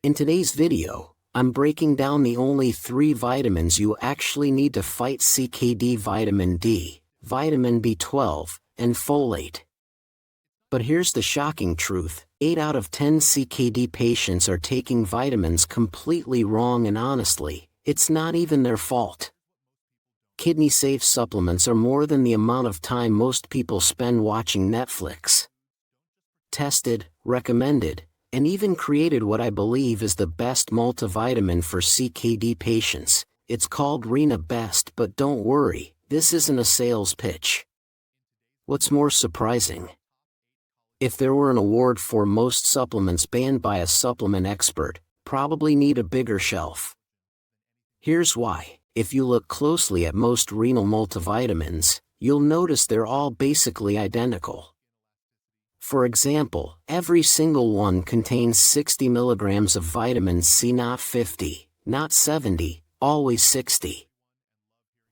In today's video, I'm breaking down the only 3 vitamins you actually need to fight CKD: vitamin D, vitamin B12, and folate. But here's the shocking truth: 8 out of 10 CKD patients are taking vitamins completely wrong, and honestly, it's not even their fault. Kidney-safe supplements are more than the amount of time most people spend watching Netflix. Tested, recommended, and even created what I believe is the best multivitamin for CKD patients. It's called Renal-Best, but don't worry, this isn't a sales pitch. What's more surprising? If there were an award for most supplements banned by a supplement expert, probably need a bigger shelf. Here's why. If you look closely at most renal multivitamins, you'll notice they're all basically identical. For example, every single one contains 60 milligrams of vitamin C, not 50, not 70, always 60.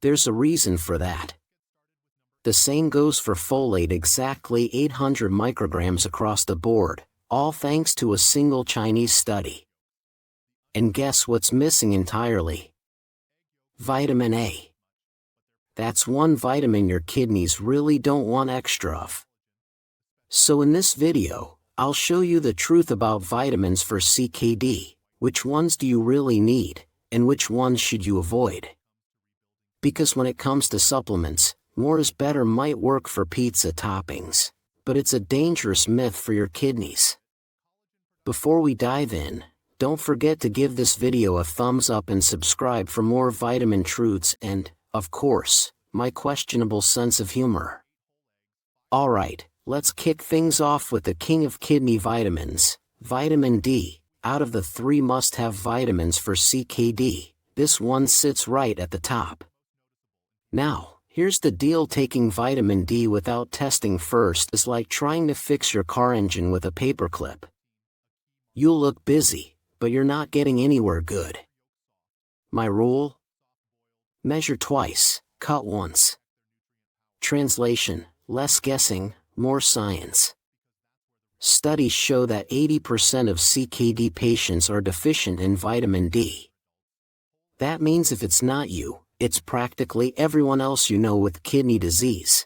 There's a reason for that. The same goes for folate, exactly 800 micrograms across the board, all thanks to a single Chinese study. And guess what's missing entirely? Vitamin A. That's one vitamin your kidneys really don't want extra of. So in this video, I'll show you the truth about vitamins for CKD. Which ones do you really need, and which ones should you avoid? Because when it comes to supplements, more is better might work for pizza toppings, but it's a dangerous myth for your kidneys. Before we dive in, don't forget to give this video a thumbs up and subscribe for more vitamin truths and, of course, my questionable sense of humor. Alright, let's kick things off with the king of kidney vitamins, vitamin D. Out of the 3 must-have vitamins for CKD, this one sits right at the top. Now, here's the deal: taking vitamin D without testing first is like trying to fix your car engine with a paperclip. You'll look busy, but you're not getting anywhere good. My rule? Measure twice, cut once. Translation: less guessing, more science. Studies show that 80% of CKD patients are deficient in vitamin D. That means if it's not you, it's practically everyone else you know with kidney disease.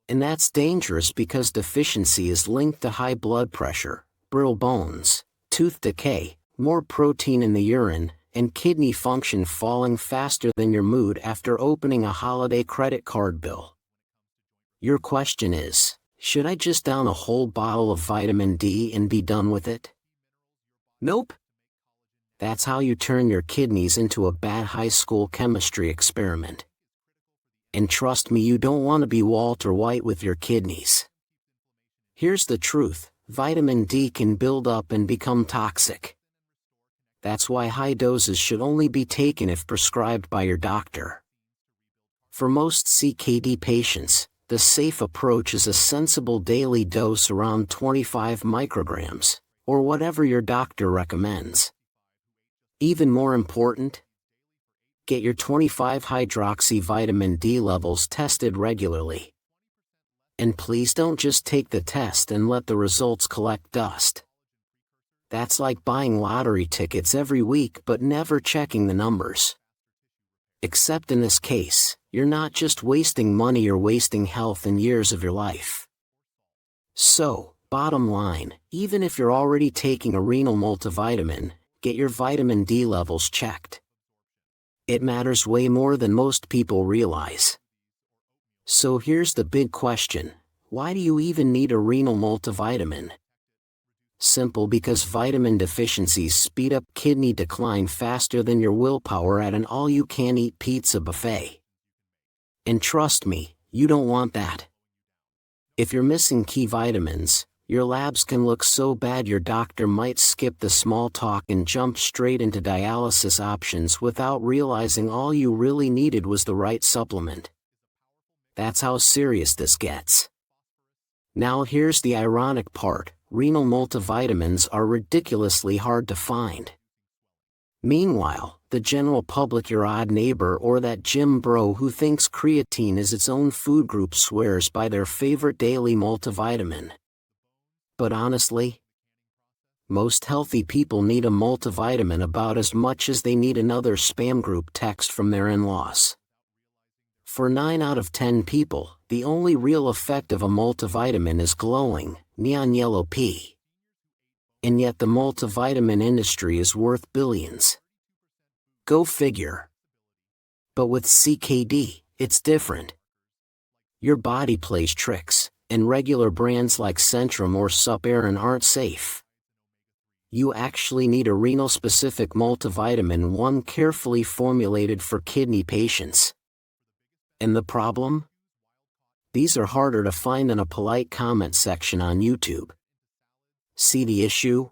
And that's dangerous because deficiency is linked to high blood pressure, brittle bones, tooth decay, more protein in the urine, and kidney function falling faster than your mood after opening a holiday credit card bill. Your question is, should I just down a whole bottle of vitamin D and be done with it? Nope. That's how you turn your kidneys into a bad high school chemistry experiment. And trust me, you don't want to be Walter White with your kidneys. Here's the truth: vitamin D can build up and become toxic. That's why high doses should only be taken if prescribed by your doctor. For most CKD patients, the safe approach is a sensible daily dose around 25 micrograms, or whatever your doctor recommends. Even more important, get your 25-hydroxy vitamin D levels tested regularly. And please don't just take the test and let the results collect dust. That's like buying lottery tickets every week but never checking the numbers. Except in this case, you're not just wasting money, you're wasting health and years of your life. So, bottom line, even if you're already taking a renal multivitamin, get your vitamin D levels checked. It matters way more than most people realize. So here's the big question: why do you even need a renal multivitamin? Simple: because vitamin deficiencies speed up kidney decline faster than your willpower at an all-you-can-eat pizza buffet. And trust me, you don't want that. If you're missing key vitamins, your labs can look so bad your doctor might skip the small talk and jump straight into dialysis options without realizing all you really needed was the right supplement. That's how serious this gets. Now here's the ironic part: renal multivitamins are ridiculously hard to find. Meanwhile, the general public, your odd neighbor or that gym bro who thinks creatine is its own food group, swears by their favorite daily multivitamin. But honestly, Most healthy people need a multivitamin about as much as they need another spam group text from their in-laws. For 9 out of 10 people, the only real effect of a multivitamin is glowing, neon yellow pee. And yet the multivitamin industry is worth billions. Go figure. But with CKD, it's different. Your body plays tricks, and regular brands like Centrum or Suparin aren't safe. You actually need a renal-specific multivitamin, one carefully formulated for kidney patients. And the problem? These are harder to find than a polite comment section on YouTube. See the issue?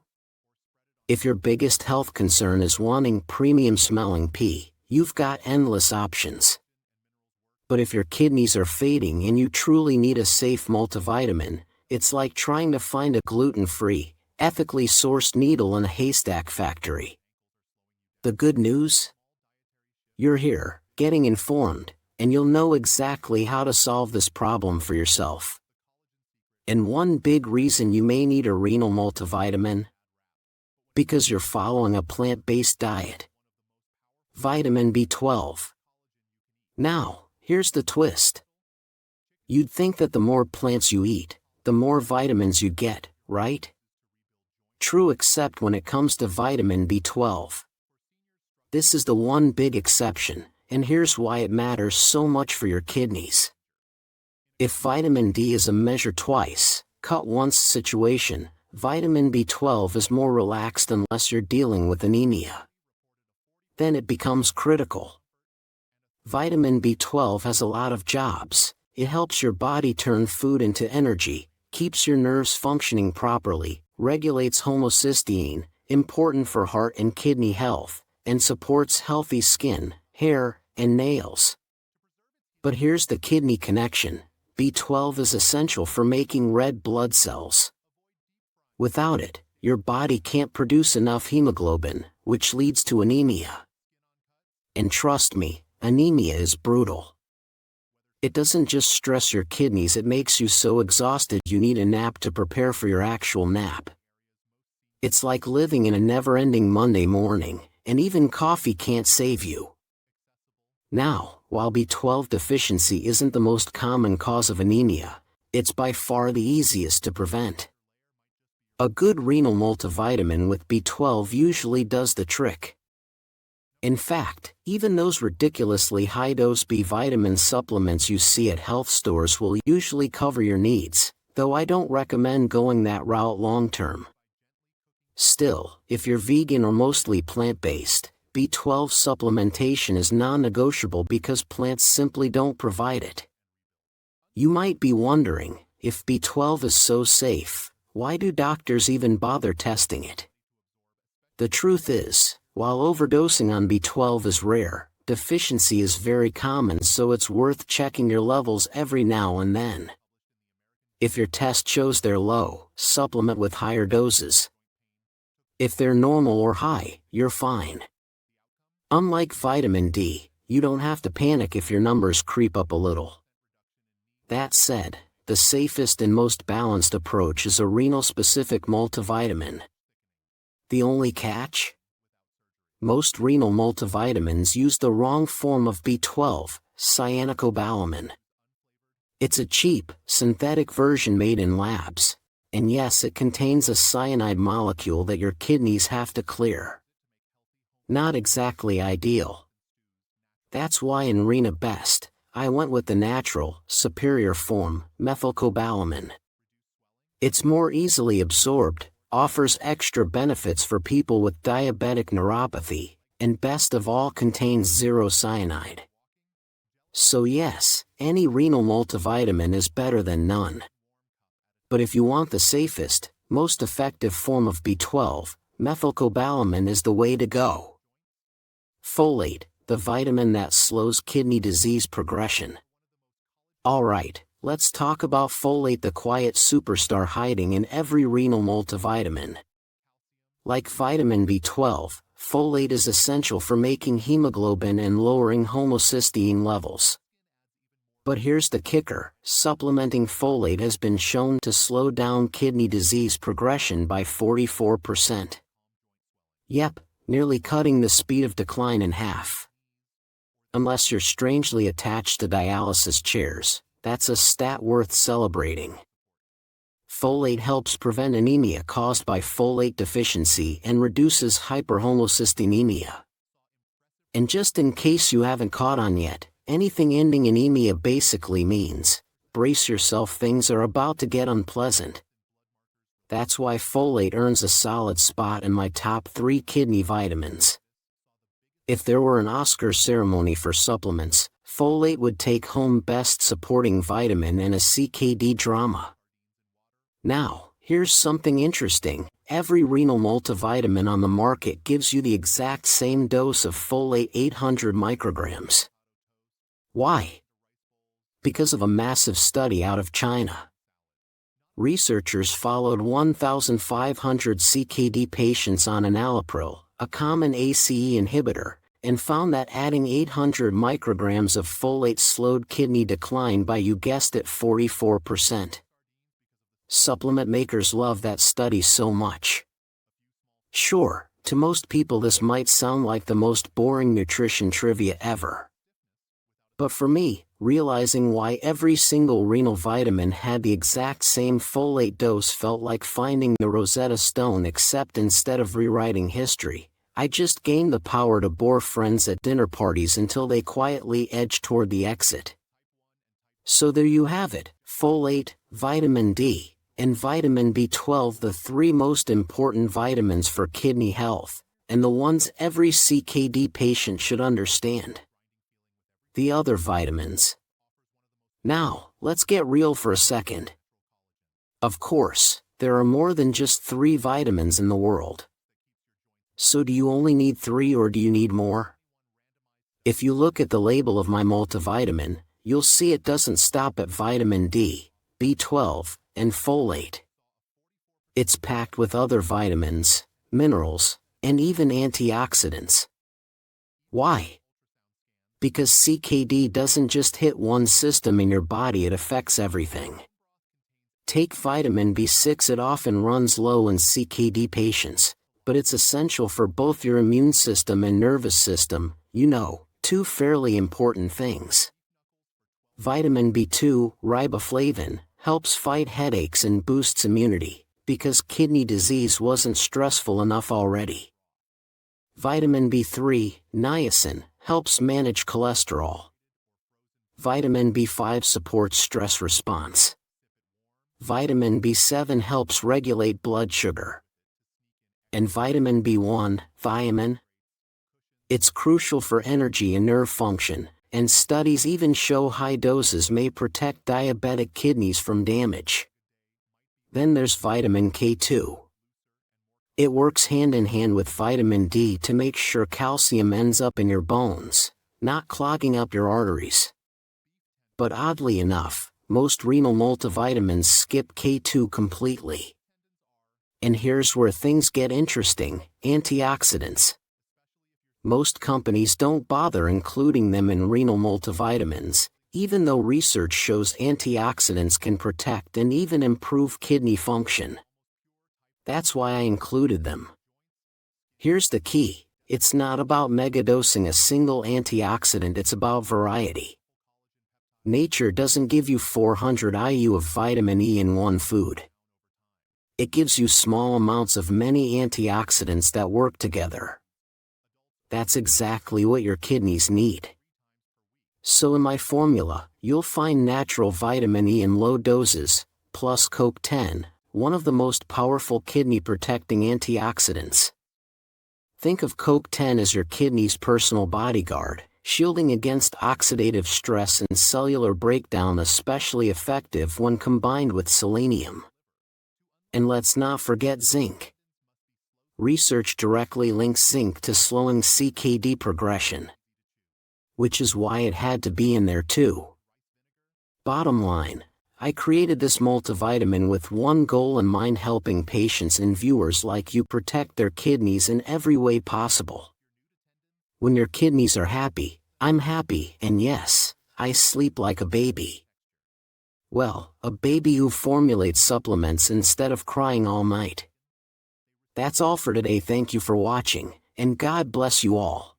If your biggest health concern is wanting premium-smelling pee, you've got endless options. But if your kidneys are fading and you truly need a safe multivitamin, it's like trying to find a gluten-free, ethically sourced needle in a haystack factory. The good news? You're here, getting informed, and you'll know exactly how to solve this problem for yourself. And one big reason you may need a renal multivitamin? Because you're following a plant-based diet. Vitamin B12. Now, here's the twist. You'd think that the more plants you eat, the more vitamins you get, right? True, except when it comes to vitamin B12. This is the one big exception, and here's why it matters so much for your kidneys. If vitamin D is a measure twice, cut once situation, vitamin B12 is more relaxed unless you're dealing with anemia. Then it becomes critical. Vitamin B12 has a lot of jobs. It helps your body turn food into energy, keeps your nerves functioning properly, regulates homocysteine, important for heart and kidney health, and supports healthy skin, hair, and nails. But here's the kidney connection. B12 is essential for making red blood cells. Without it, your body can't produce enough hemoglobin, which leads to anemia. And trust me, anemia is brutal. It doesn't just stress your kidneys, it makes you so exhausted you need a nap to prepare for your actual nap. It's like living in a never-ending Monday morning, and even coffee can't save you. Now, while B12 deficiency isn't the most common cause of anemia, it's by far the easiest to prevent. A good renal multivitamin with B12 usually does the trick. In fact, even those ridiculously high-dose B vitamin supplements you see at health stores will usually cover your needs, though I don't recommend going that route long-term. Still, if you're vegan or mostly plant-based, B12 supplementation is non-negotiable because plants simply don't provide it. You might be wondering, if B12 is so safe, why do doctors even bother testing it? The truth is, while overdosing on B12 is rare, deficiency is very common, so it's worth checking your levels every now and then. If your test shows they're low, supplement with higher doses. If they're normal or high, you're fine. Unlike vitamin D, you don't have to panic if your numbers creep up a little. That said, the safest and most balanced approach is a renal-specific multivitamin. The only catch? Most renal multivitamins use the wrong form of B12, cyanocobalamin. It's a cheap, synthetic version made in labs, and yes, it contains a cyanide molecule that your kidneys have to clear. Not exactly ideal. That's why in Rena Best, I went with the natural, superior form, methylcobalamin. It's more easily absorbed, offers extra benefits for people with diabetic neuropathy, and best of all contains zero cyanide. So yes, any renal multivitamin is better than none. But if you want the safest, most effective form of B12, methylcobalamin is the way to go. Folate, the vitamin that slows kidney disease progression. Alright, let's talk about folate, the quiet superstar hiding in every renal multivitamin. Like vitamin B12, folate is essential for making hemoglobin and lowering homocysteine levels. But here's the kicker, supplementing folate has been shown to slow down kidney disease progression by 44%. Yep, nearly cutting the speed of decline in half. Unless you're strangely attached to dialysis chairs, that's a stat worth celebrating. Folate helps prevent anemia caused by folate deficiency and reduces hyperhomocystinemia. And just in case you haven't caught on yet, anything ending in anemia basically means, brace yourself, things are about to get unpleasant. That's why folate earns a solid spot in my top 3 kidney vitamins. If there were an Oscar ceremony for supplements, folate would take home Best Supporting Vitamin in a CKD drama. Now, here's something interesting, every renal multivitamin on the market gives you the exact same dose of folate, 800 micrograms. Why? Because of a massive study out of China. Researchers followed 1,500 CKD patients on enalapril, a common ACE inhibitor, and found that adding 800 micrograms of folate slowed kidney decline by, you guessed it, 44%. Supplement makers love that study so much. Sure, to most people this might sound like the most boring nutrition trivia ever. But for me, realizing why every single renal vitamin had the exact same folate dose felt like finding the Rosetta Stone, except instead of rewriting history, I just gained the power to bore friends at dinner parties until they quietly edged toward the exit. So there you have it, folate, vitamin D, and vitamin B12, the 3 most important vitamins for kidney health, and the ones every CKD patient should understand. The other vitamins. Now, let's get real for a second. Of course, there are more than just 3 vitamins in the world. So do you only need 3 or do you need more? If you look at the label of my multivitamin, you'll see it doesn't stop at vitamin D, B12, and folate. It's packed with other vitamins, minerals, and even antioxidants. Why? Because CKD doesn't just hit one system in your body, it affects everything. Take vitamin B6, it often runs low in CKD patients, but it's essential for both your immune system and nervous system, 2 fairly important things. Vitamin B2, riboflavin, helps fight headaches and boosts immunity, because kidney disease wasn't stressful enough already. Vitamin B3, niacin, helps manage cholesterol. Vitamin B5 supports stress response. Vitamin B7 helps regulate blood sugar. And vitamin B1, thiamine? It's crucial for energy and nerve function, and studies even show high doses may protect diabetic kidneys from damage. Then there's vitamin K2. It works hand in hand with vitamin D to make sure calcium ends up in your bones, not clogging up your arteries. But oddly enough, most renal multivitamins skip K2 completely. And here's where things get interesting, antioxidants. Most companies don't bother including them in renal multivitamins, even though research shows antioxidants can protect and even improve kidney function. That's why I included them. Here's the key, it's not about megadosing a single antioxidant, it's about variety. Nature doesn't give you 400 IU of vitamin E in one food. It gives you small amounts of many antioxidants that work together. That's exactly what your kidneys need. So in my formula, you'll find natural vitamin E in low doses, plus CoQ10, one of the most powerful kidney-protecting antioxidants. Think of CoQ10 as your kidney's personal bodyguard, shielding against oxidative stress and cellular breakdown, especially effective when combined with selenium. And let's not forget zinc. Research directly links zinc to slowing CKD progression. Which is why it had to be in there too. Bottom line, I created this multivitamin with one goal in mind: helping patients and viewers like you protect their kidneys in every way possible. When your kidneys are happy, I'm happy, and yes, I sleep like a baby. Well, a baby who formulates supplements instead of crying all night. That's all for today. Thank you for watching, and God bless you all.